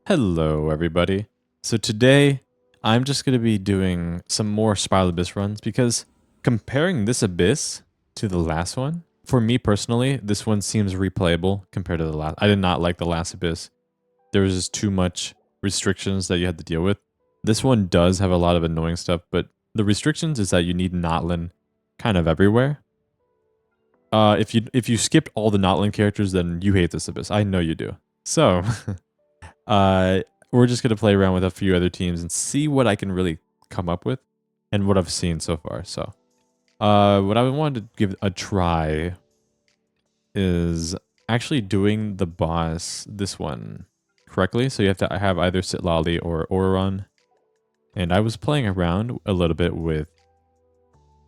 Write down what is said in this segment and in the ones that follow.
Hello, everybody. So today, I'm just going to be doing some more Spiral Abyss runs because comparing this Abyss to the last one, for me personally, this one seems replayable compared to the last. I did not like the last Abyss. There was just too much restrictions that you had to deal with. This one does have a lot of annoying stuff, but the restrictions is that you need Notlin kind of everywhere. If you skipped all the Notlin characters, then you hate this Abyss. I know you do. So Uh, we're just gonna play around with a few other teams and see what I can really come up with and what I've seen so far. So, what I wanted to give a try is actually doing the boss, this one, correctly. So you have to have either Sitlali or Auron. And I was playing around a little bit with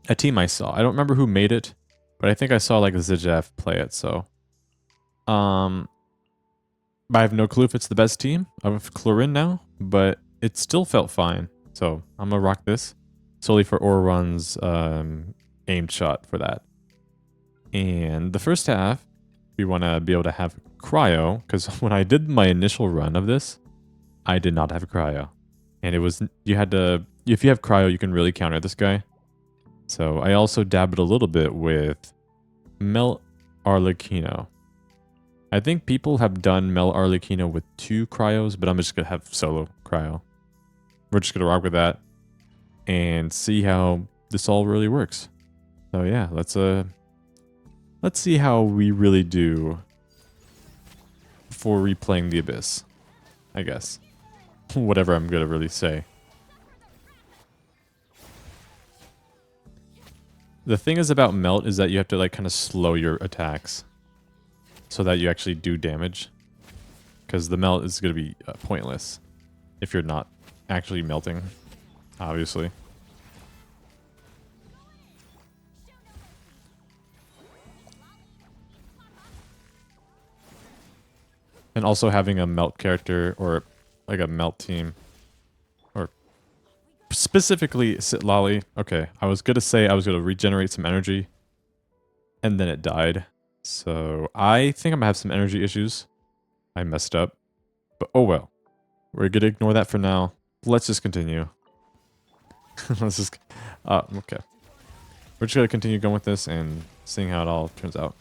a team I saw. I don't remember who made it, but I think I saw like Zijaf play it. So, um, I have no clue if it's the best team of Clorin now, but it still felt fine. So I'm going to rock this solely for Auron's aimed shot for that. And the first half, we want to be able to have Cryo, because when I did my initial run of this, I did not have Cryo. And it was, you had to, if you have Cryo, you can really counter this guy. So I also dabbled a little bit with Melt Arlecchino. I think people have done Mel Arlecchino with 2 cryos, but I'm just going to have solo cryo. We're just going to rock with that and see how this all really works. So yeah, let's see how we really do for replaying the Abyss, I guess. Whatever I'm going to really say. The thing is about Melt is that you have to like kind of slow your attacks so that you actually do damage, because the melt is going to be pointless if you're not actually melting, obviously. And also having a melt character or like a melt team, or specifically Sitlali. Okay, I was going to say I was going to regenerate some energy and then it died. So I think I'm going to have some energy issues. I messed up. But oh well. We're going to ignore that for now. Let's just continue. Let's just... okay. We're just going to continue going with this and seeing how it all turns out.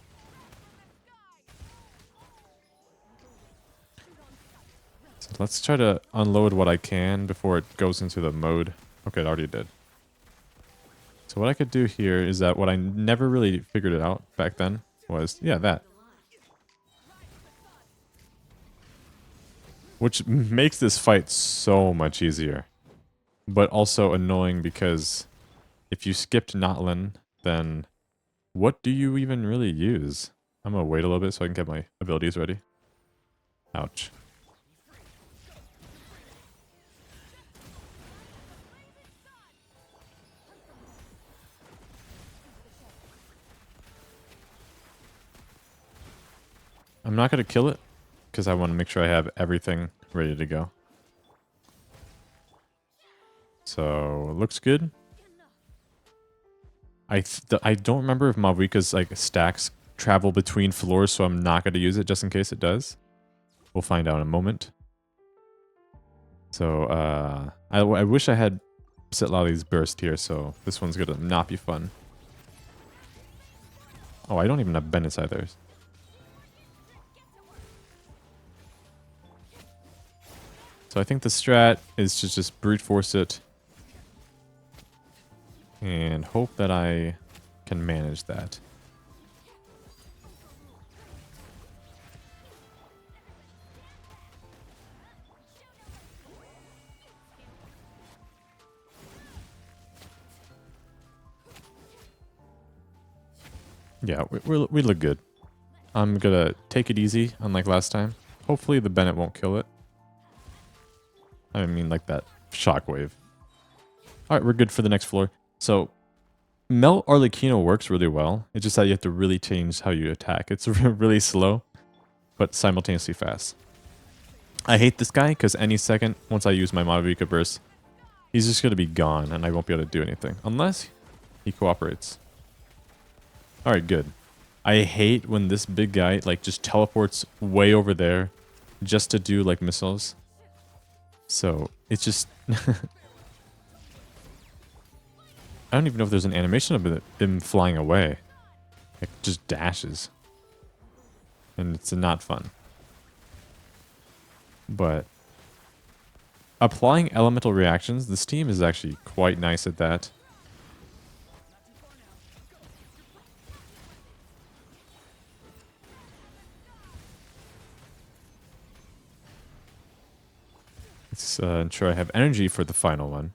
So let's try to unload what I can before it goes into the mode. Okay, it already did. So what I could do here is that what I never really figured it out back then was, yeah, that. Which makes this fight so much easier. But also annoying because if you skipped Notlin, then what do you even really use? I'm going to wait a little bit so I can get my abilities ready. Ouch. I'm not going to kill it because I want to make sure I have everything ready to go. So, it looks good. I don't remember if Mavuika's like stacks travel between floors, so I'm not going to use it just in case it does. We'll find out in a moment. So, I wish I had Sitlali's burst here, so this one's going to not be fun. Oh, I don't even have Bennett's either. So I think the strat is to just brute force it and hope that I can manage that. Yeah, we look good. I'm gonna take it easy, unlike last time. Hopefully the Bennett won't kill it. I mean, like that shockwave. Alright, we're good for the next floor. So, Melt Arlecchino works really well. It's just that you have to really change how you attack. It's really slow, but simultaneously fast. I hate this guy because any second, once I use my Mavuika burst, he's just going to be gone and I won't be able to do anything. Unless he cooperates. Alright, good. I hate when this big guy like just teleports way over there just to do like missiles. So it's just I don't even know if there's an animation of him flying away. It just dashes. And it's not fun. But applying elemental reactions, this team is actually quite nice at that. Let's ensure I have energy for the final one.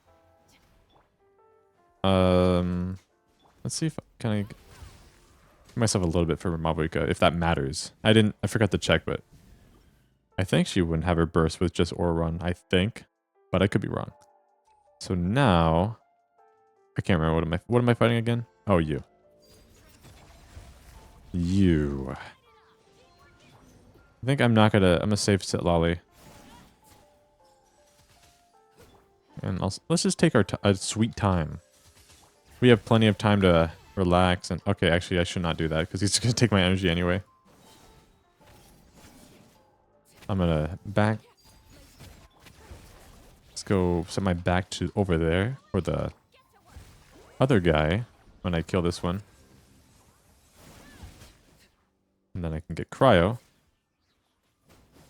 Let's see if can I give myself a little bit for Mabuika, if that matters. I forgot to check, but I think she wouldn't have her burst with just Aura Run, I think. But I could be wrong. So now I can't remember what am I fighting again? Oh, you. You. I think I'm gonna save Sit Lolly. And let's just take a sweet time. We have plenty of time to relax and... Okay, actually, I should not do that because he's going to take my energy anyway. I'm going to back... Let's go set my back to over there for the other guy when I kill this one. And then I can get Cryo.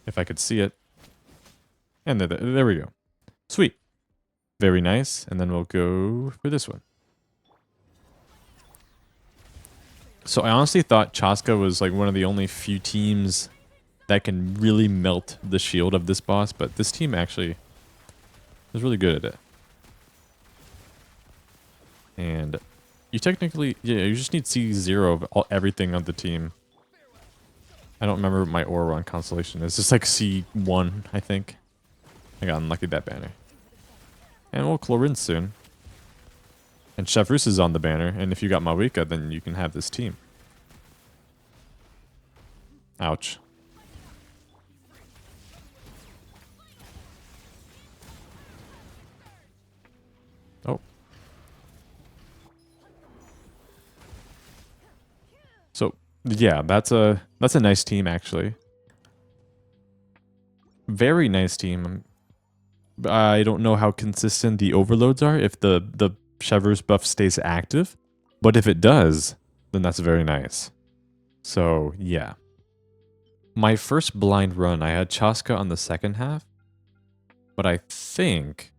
If I could see it. And there we go. Sweet. Very nice. And then we'll go for this one. So I honestly thought Chaska was like one of the only few teams that can really melt the shield of this boss, but this team actually is really good at it. And you technically, yeah, you just need C0 of everything on the team. I don't remember what my Aura Run constellation is. It's like C1, I think. I got unlucky that banner. And we'll Chlorine soon. And Chevrus is on the banner, and if you got Mawika, then you can have this team. Ouch. Oh. So, yeah, that's a nice team, actually. Very nice team. I don't know how consistent the overloads are if the Chevrus buff stays active, but if it does, then that's very nice. So, yeah. My first blind run, I had Chaska on the second half, but I think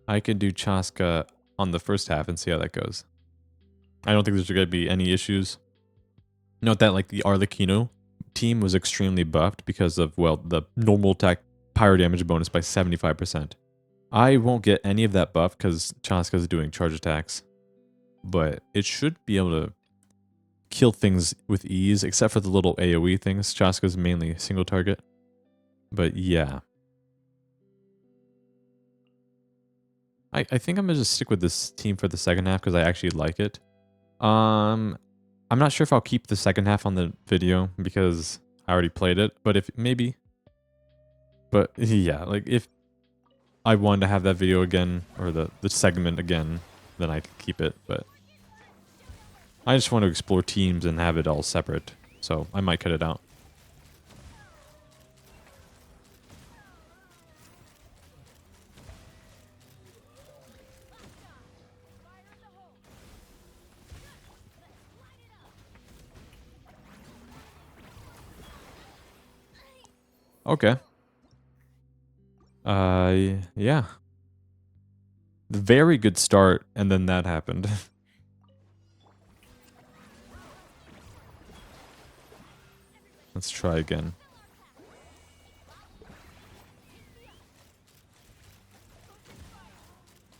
I could do Chaska on the first half and see how that goes. I don't think there's going to be any issues. Note that like the Arlecchino team was extremely buffed because of, well, the normal attack pyro damage bonus by 75%. I won't get any of that buff because Chaska's doing charge attacks, but it should be able to kill things with ease, except for the little AoE things. Chaska's mainly single target, but yeah. I think I'm going to just stick with this team for the second half because I actually like it. I'm not sure if I'll keep the second half on the video because I already played it, but if maybe. But yeah, like if I wanted to have that video again, or the segment again, then I could keep it, but I just want to explore teams and have it all separate, so I might cut it out. Okay. Yeah. Very good start, and then that happened. Let's try again.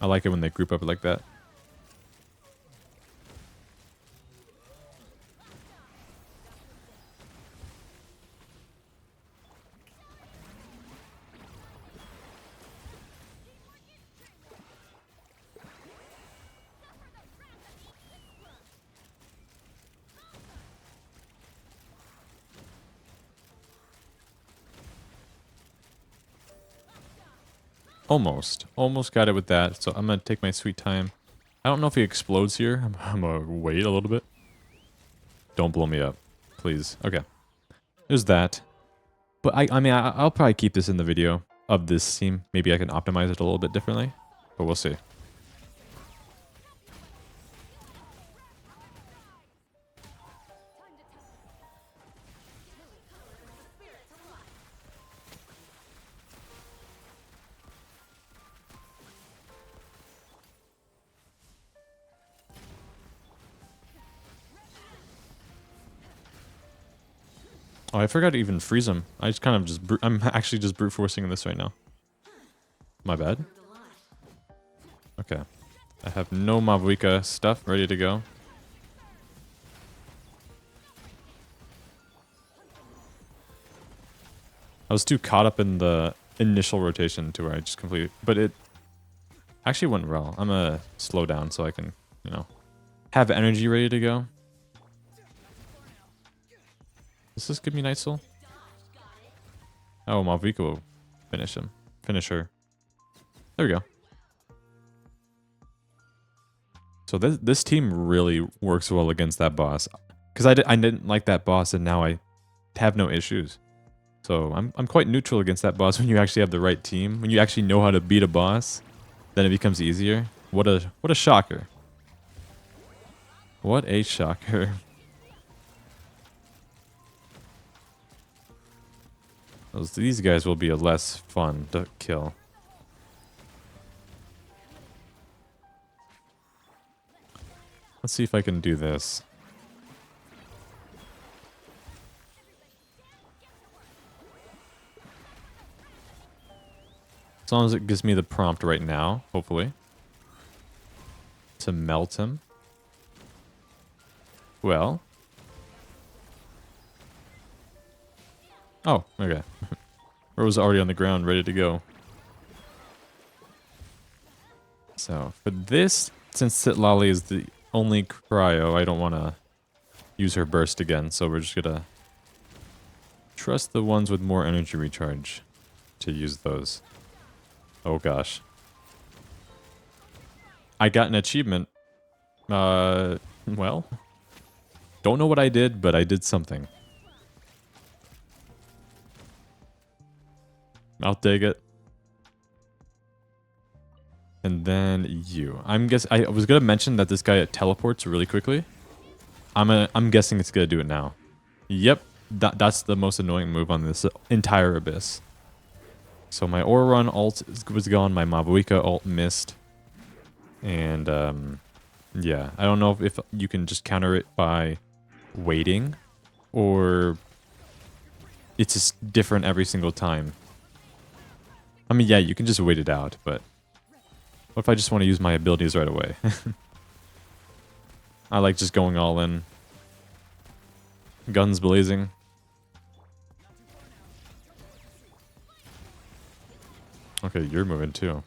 I like it when they group up like that. Almost. Almost got it with that, so I'm going to take my sweet time. I don't know if he explodes here. I'm going to wait a little bit. Don't blow me up, please. Okay. There's that. But I mean, I'll probably keep this in the video. of this team. Maybe I can optimize it a little bit differently, but we'll see. Oh, I forgot to even freeze him. I just kind of just... I'm actually just brute forcing this right now. My bad. Okay. I have no Mavuika stuff ready to go. I was too caught up in the initial rotation to where I just completely... But it actually went well. I'm gonna slow down so I can, you know, have energy ready to go. Does this give me Night Soul? Oh, Mavuika will finish him. Finish her. There we go. So this team really works well against that boss. Because I didn't like that boss, and now I have no issues. So I'm quite neutral against that boss when you actually have the right team. When you actually know how to beat a boss, then it becomes easier. What a shocker. What a shocker. These guys will be less fun to kill. Let's see if I can do this. As long as it gives me the prompt right now, hopefully. To melt him. Well. Oh, okay. Or was already on the ground, ready to go. So, for this, since Sitlali is the only cryo, I don't want to use her burst again, so we're just gonna trust the ones with more energy recharge to use those. Oh gosh. I got an achievement. Well, don't know what I did, but I did something. I'll take it. And then you. I was gonna mention that this guy teleports really quickly. I'm guessing it's gonna do it now. Yep, that's the most annoying move on this entire abyss. So my Auron ult was gone. My Mavuika ult missed. And yeah, I don't know if you can just counter it by waiting, or it's just different every single time. I mean, yeah, you can just wait it out, but what if I just want to use my abilities right away? I like just going all in. Guns blazing. Okay, you're moving too.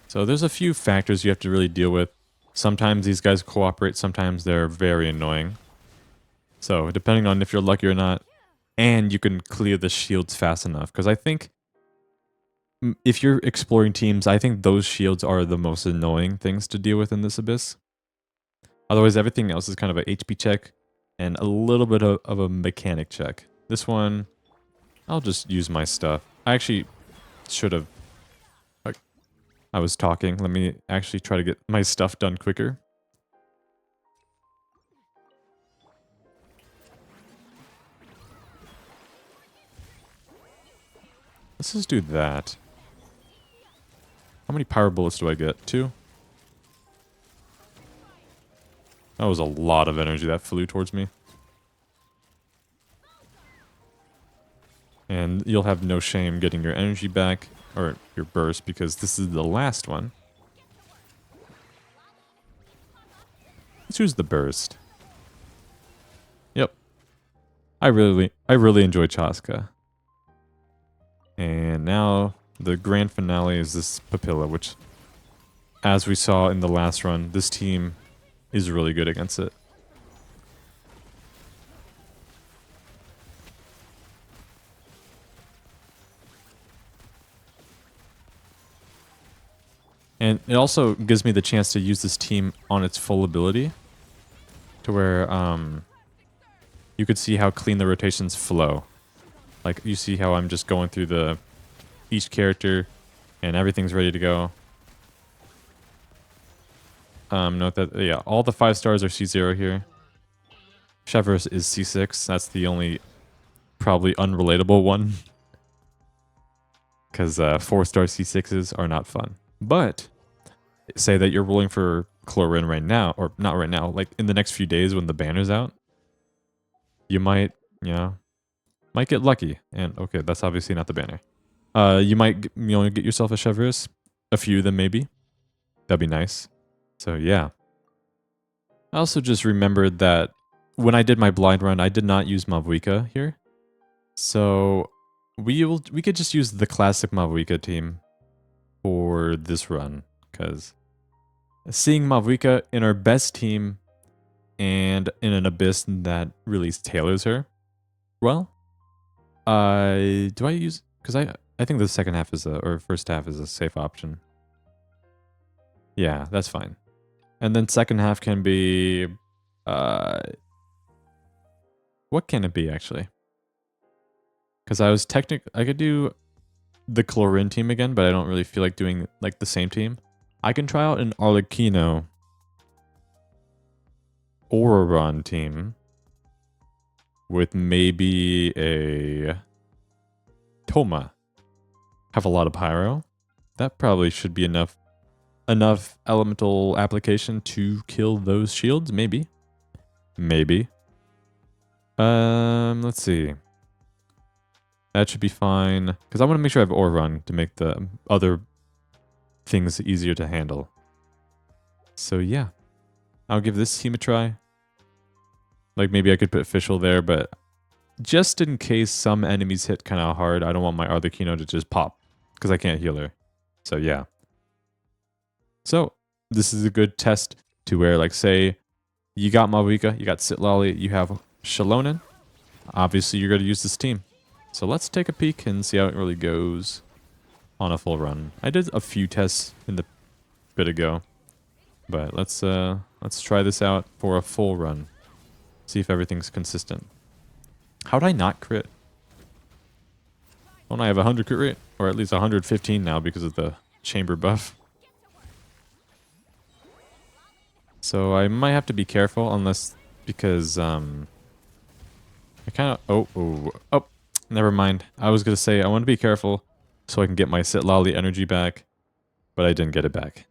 So there's a few factors you have to really deal with. Sometimes these guys cooperate, sometimes they're very annoying. So, depending on if you're lucky or not, and you can clear the shields fast enough. Because I think, if you're exploring teams, I think those shields are the most annoying things to deal with in this abyss. Otherwise, everything else is kind of a HP check, and a little bit of a mechanic check. This one, I'll just use my stuff. I actually should have... I was talking. Let me actually try to get my stuff done quicker. Let's just do that. How many power bullets do I get? 2? That was a lot of energy that flew towards me. And you'll have no shame getting your energy back, or your burst, because this is the last one. Let's use the burst. Yep. I really enjoy Chaska. And now the grand finale is this Papilla, which, as we saw in the last run, this team is really good against it. And it also gives me the chance to use this team on its full ability. to where you could see how clean the rotations flow. Like you see how I'm just going through the each character and everything's ready to go. Note that yeah, all the 5 stars are C0 here. Chevros is C6. That's the only probably unrelatable one. Because 4-star C6s are not fun. But say that you're rolling for Chlorine right now, or not right now, like in the next few days when the banner's out, you might, might get lucky. And okay, that's obviously not the banner. You might get yourself a Chevros, a few of them maybe. That'd be nice. So yeah. I also just remembered that when I did my blind run, I did not use Mavuika here. So we could just use the classic Mavuika team for this run, because seeing Mavuika in our best team and in an Abyss that really tailors her well. Do I use, because I think the second half is or first half is a safe option. Yeah, that's fine. And then second half can be, what can it be actually? Because I could do the Chlorine team again, but I don't really feel like doing like the same team. I can try out an Arlecchino Auroron team with maybe a Toma. Have a lot of pyro. That probably should be enough elemental application to kill those shields, maybe. Maybe. Let's see. That should be fine, because I want to make sure I have Auroron to make the other things easier to handle. So yeah. I'll give this team a try. Like maybe I could put Fischl there, but just in case some enemies hit kind of hard, I don't want my Arlecchino to just pop, because I can't heal her. So yeah. So this is a good test to where, like, say you got Mavuika, you got Sitlali, you have Shalonen. Obviously, you're going to use this team. So let's take a peek and see how it really goes on a full run. I did a few tests in the bit ago, but let's try this out for a full run. See if everything's consistent. How'd I not crit? Don't I have 100 crit rate? Or at least 115 now because of the chamber buff. So I might have to be careful unless, because I kind of, oh, never mind. I was going to say I want to be careful so I can get my Sitlali energy back, but I didn't get it back.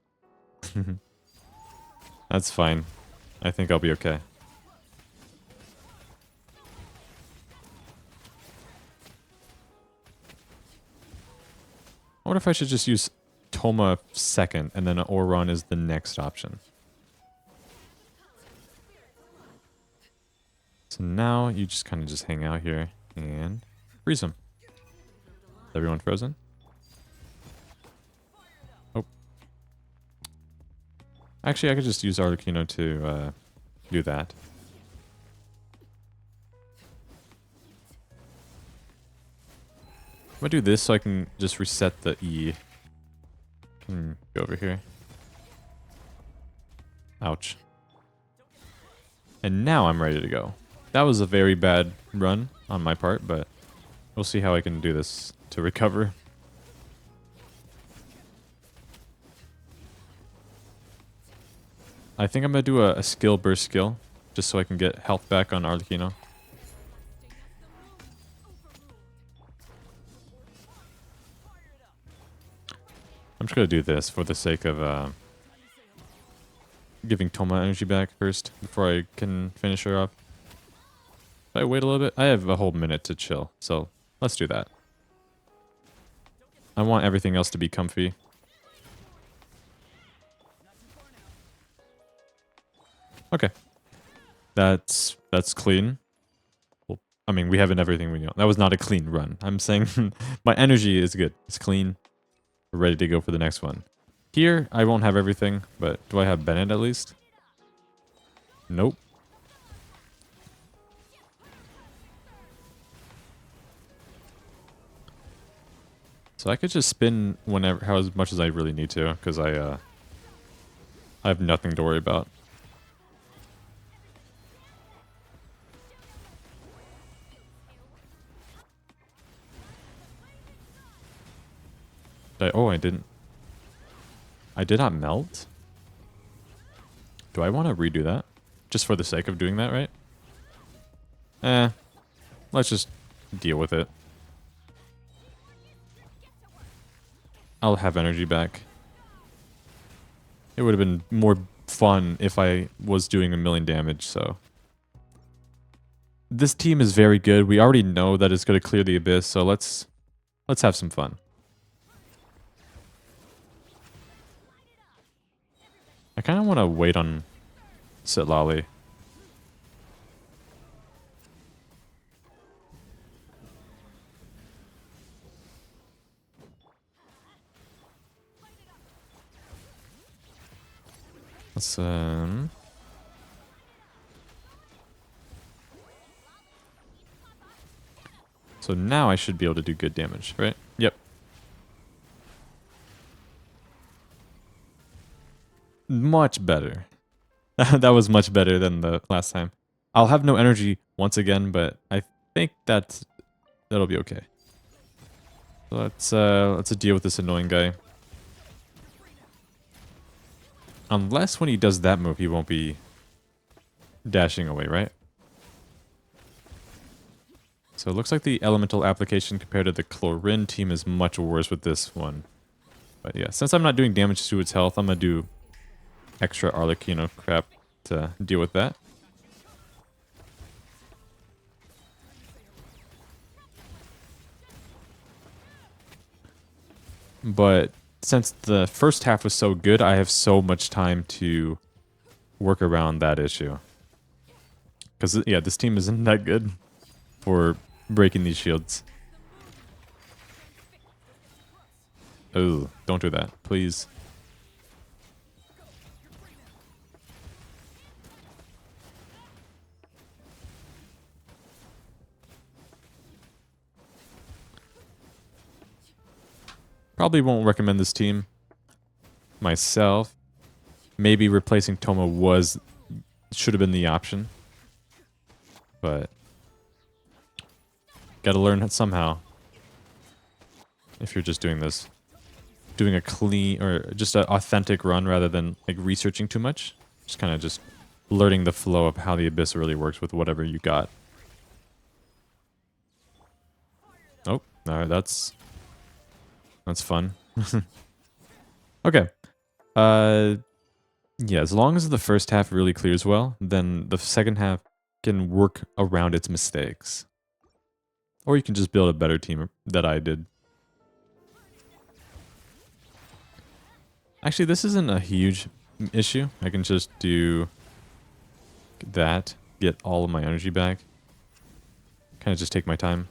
That's fine. I think I'll be okay. I wonder if I should just use Toma second and then Auron is the next option. So now you just kind of just hang out here and freeze them. Is everyone frozen? Oh. Actually, I could just use Arlecchino to do that. I'm gonna do this so I can just reset the E. Go over here. Ouch. And now I'm ready to go. That was a very bad run on my part, but we'll see how I can do this to recover. I think I'm going to do a skill burst skill, just so I can get health back on Arlecchino. I'm just going to do this for the sake of giving Toma energy back first, before I can finish her off. If I wait a little bit, I have a whole minute to chill, so let's do that. I want everything else to be comfy. Okay. That's clean. Well, I mean, we have everything we know. That was not a clean run. I'm saying my energy is good. It's clean. We're ready to go for the next one. Here, I won't have everything, but do I have Bennett at least? Nope. So I could just spin whenever, as much as I really need to, because I have nothing to worry about. Oh, I didn't. I did not melt? Do I want to redo that? Just for the sake of doing that, right? Let's just deal with it. I'll have energy back. It would have been more fun if I was doing 1,000,000 damage, so. This team is very good. We already know that it's going to clear the abyss, so let's have some fun. I kind of want to wait on Sitlali. Let's So now I should be able to do good damage, right? Yep. Much better. That was much better than the last time. I'll have no energy once again, but I think that'll be okay. So let's deal with this annoying guy. Unless when he does that move, he won't be dashing away, right? So it looks like the elemental application compared to the Chlorine team is much worse with this one. But yeah, since I'm not doing damage to its health, I'm going to do extra Arlecchino crap to deal with that. But since the first half was so good, I have so much time to work around that issue. Because, yeah, this team isn't that good for breaking these shields. Oh, don't do that, please. Probably won't recommend this team myself. Maybe replacing Toma should have been the option. But gotta learn it somehow. If you're just doing this. Doing a clean or just an authentic run rather than like researching too much. Just kind of just learning the flow of how the Abyss really works with whatever you got. Oh, alright, that's fun. Okay. Yeah, as long as the first half really clears well, then the second half can work around its mistakes. Or you can just build a better team that I did. Actually, this isn't a huge issue. I can just do that, get all of my energy back. Kind of just take my time.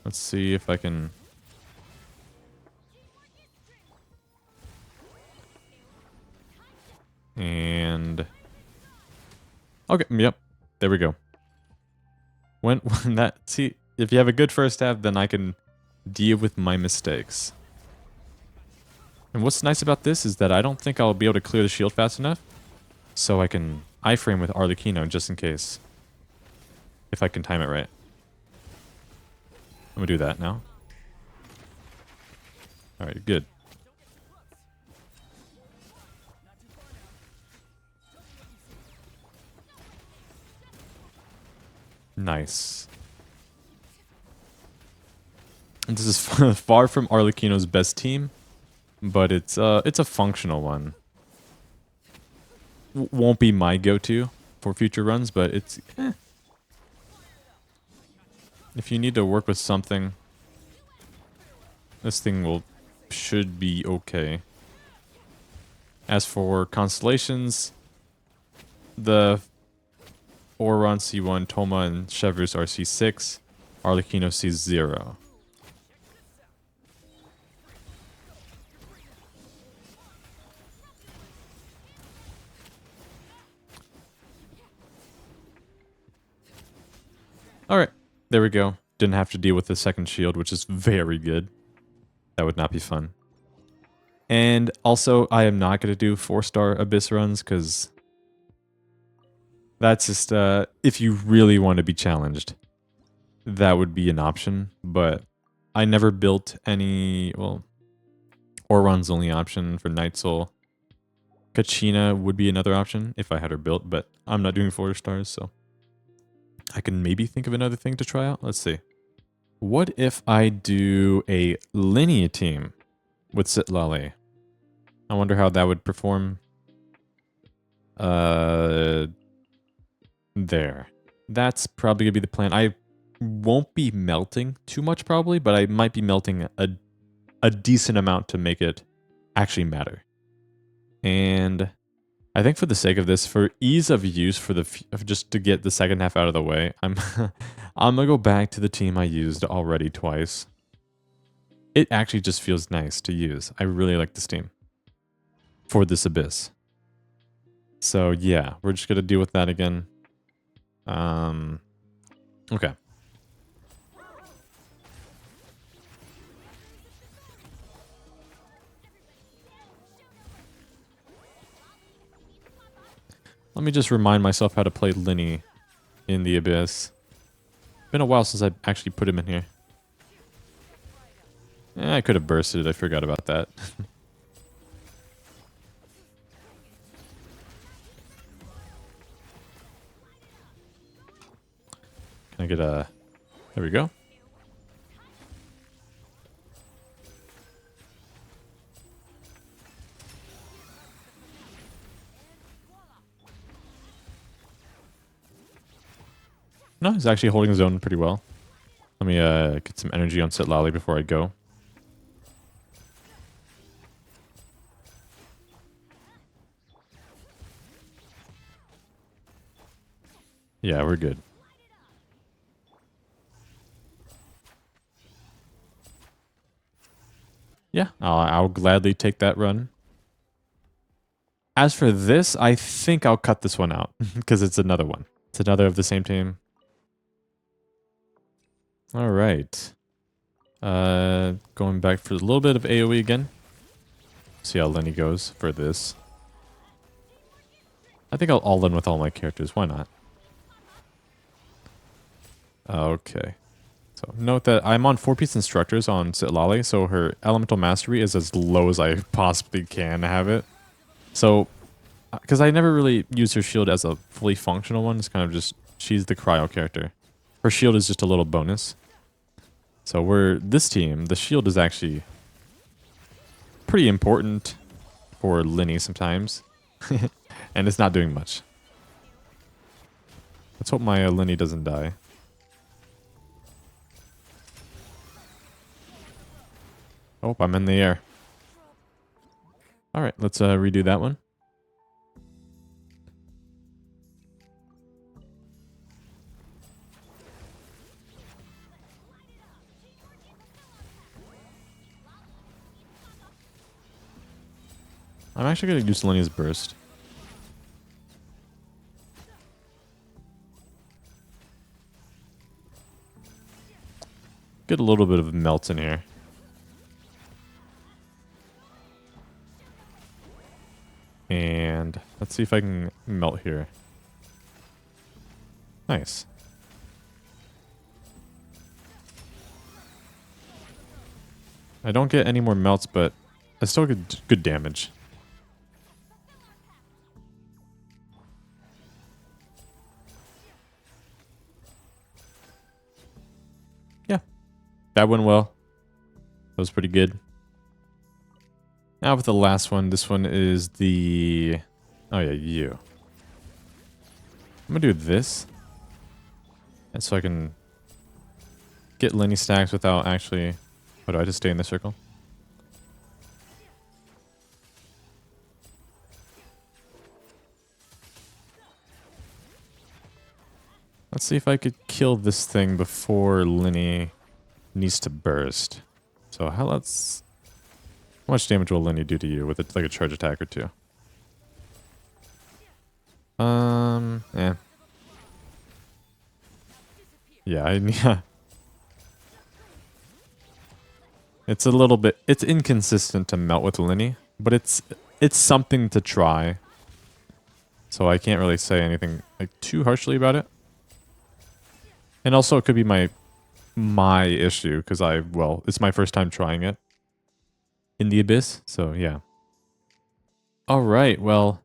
Let's see if I can... And... Okay, yep. There we go. When that... See, if you have a good first half, then I can deal with my mistakes. And what's nice about this is that I don't think I'll be able to clear the shield fast enough. So I can iframe with Arlecchino just in case. If I can time it right. I'm gonna do that now. Alright, good. Nice. And this is far from Arlecchino's best team, but it's a functional one. Won't be my go-to for future runs, but it's... If you need to work with something, this thing should be okay. As for constellations, the Oron C1, Toma, and Chevreuse are C6, Arlecchino C0. Alright, there we go. Didn't have to deal with the second shield, which is very good. That would not be fun. And also, I am not going to do 4-star Abyss runs, because that's just, if you really want to be challenged. that would be an option, but I never built any, well, Oron's the only option for Night Soul. Kachina would be another option if I had her built, but I'm not doing 4 stars, so I can maybe think of another thing to try out. Let's see. What if I do a Linny team with Sitlali? I wonder how that would perform. There. That's probably going to be the plan. I won't be melting too much probably, but I might be melting a decent amount to make it actually matter. And I think for the sake of this, for ease of use, for the just to get the second half out of the way, I'm I'm gonna go back to the team I used already twice. It actually just feels nice to use. I really like this team for this Abyss. So yeah, we're just gonna deal with that again. Okay. Let me just remind myself how to play Linny in the Abyss. Been a while since I actually put him in here. I could have bursted it. I forgot about that. Can I get a... There we go. No, he's actually holding his own pretty well. Let me get some energy on Sitlali before I go. Yeah, we're good. Yeah, I'll gladly take that run. As for this, I think I'll cut this one out because it's another one. It's another of the same team. All right. Going back for a little bit of AoE again. See how Lenny goes for this. I think I'll all in with all my characters. Why not? Okay. So note that I'm on 4-piece instructors on Sitlali, so her elemental mastery is as low as I possibly can have it. So, because I never really use her shield as a fully functional one, it's kind of just, she's the cryo character. Her shield is just a little bonus. So this team, the shield is actually pretty important for Linny sometimes. And it's not doing much. Let's hope my Linny doesn't die. Oh, I'm in the air. Alright, let's redo that one. I'm actually going to use Lenny's burst. Get a little bit of melt in here. And let's see if I can melt here. Nice. I don't get any more melts, but I still get good damage. Yeah, that went well. That was pretty good. Now with the last one, this one is the... Oh yeah, you. I'm gonna do this. And so I can get Lenny stacks without actually... What, do I just stay in the circle? Let's see if I could kill this thing before Lenny needs to burst. So how much damage will Lenny do to you with like a charge attack or two? Yeah. Yeah. It's a little bit, it's inconsistent to melt with Lenny, but it's something to try. So I can't really say anything like too harshly about it. And also it could be my my issue because well, it's my first time trying it in the Abyss. So yeah. All right. Well,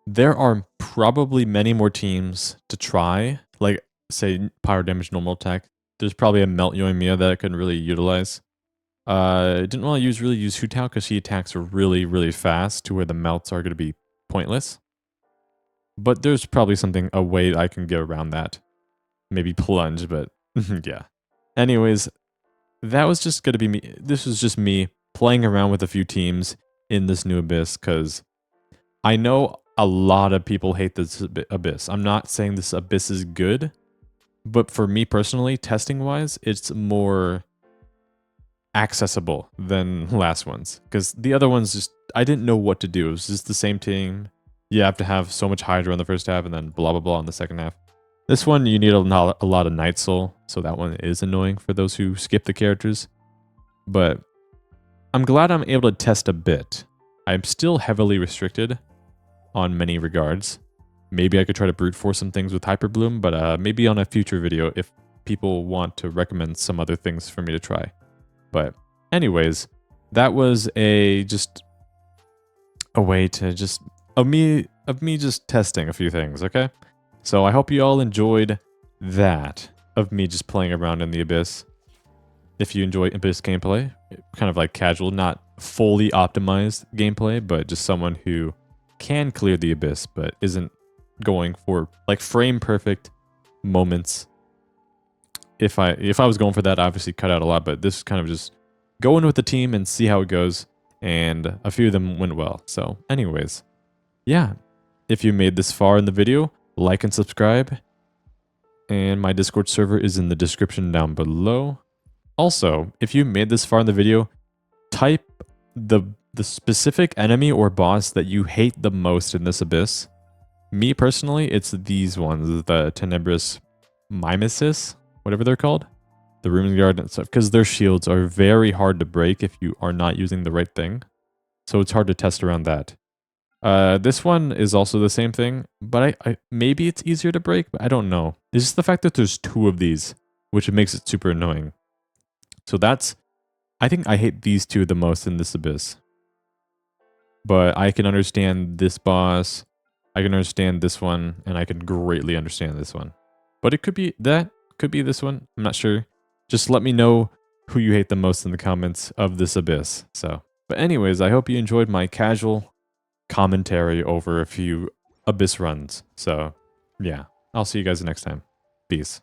there are probably many more teams to try. Like say power damage, normal attack. There's probably a Melt Yoimiya that I could really utilize. Didn't want to really use Hu Tao because he attacks really, really fast to where the melts are going to be pointless. But there's probably a way I can get around that. Maybe plunge, but yeah. Anyways, that was just going to be me. This was just me playing around with a few teams in this new Abyss because I know a lot of people hate this Abyss. I'm not saying this Abyss is good, but for me personally, testing-wise, it's more accessible than last ones because the other ones just I didn't know what to do. It was just the same team. You have to have so much Hydra in the first half and then blah blah blah in the second half. This one you need a lot of Night Soul, so that one is annoying for those who skip the characters. But I'm glad I'm able to test a bit. I'm still heavily restricted on many regards. Maybe I could try to brute force some things with Hyper Bloom, but maybe on a future video if people want to recommend some other things for me to try. But anyways, that was just a way to just of me just testing a few things, okay? So I hope you all enjoyed that of me just playing around in the Abyss. If you enjoy Abyss gameplay, kind of like casual, not fully optimized gameplay, but just someone who can clear the Abyss but isn't going for like frame perfect moments. If I was going for that, I obviously cut out a lot, but this is kind of just go in with the team and see how it goes, and a few of them went well. So anyways, yeah, if you made this far in the video, like and subscribe, and my Discord server is in the description down below. Also, if you made this far in the video, type the specific enemy or boss that you hate the most in this Abyss. Me personally, it's these ones, the Tenebrous Mimesis, whatever they're called, the Ruin Guard and stuff, because their shields are very hard to break if you are not using the right thing. So it's hard to test around that. This one is also the same thing, but I maybe it's easier to break, but I don't know. It's just the fact that there's two of these, which makes it super annoying. So I think I hate these two the most in this Abyss. But I can understand this boss, I can understand this one, and I can greatly understand this one. But it could be that, could be this one, I'm not sure. Just let me know who you hate the most in the comments of this Abyss. But anyways, I hope you enjoyed my casual commentary over a few Abyss runs. So, yeah, I'll see you guys next time. Peace.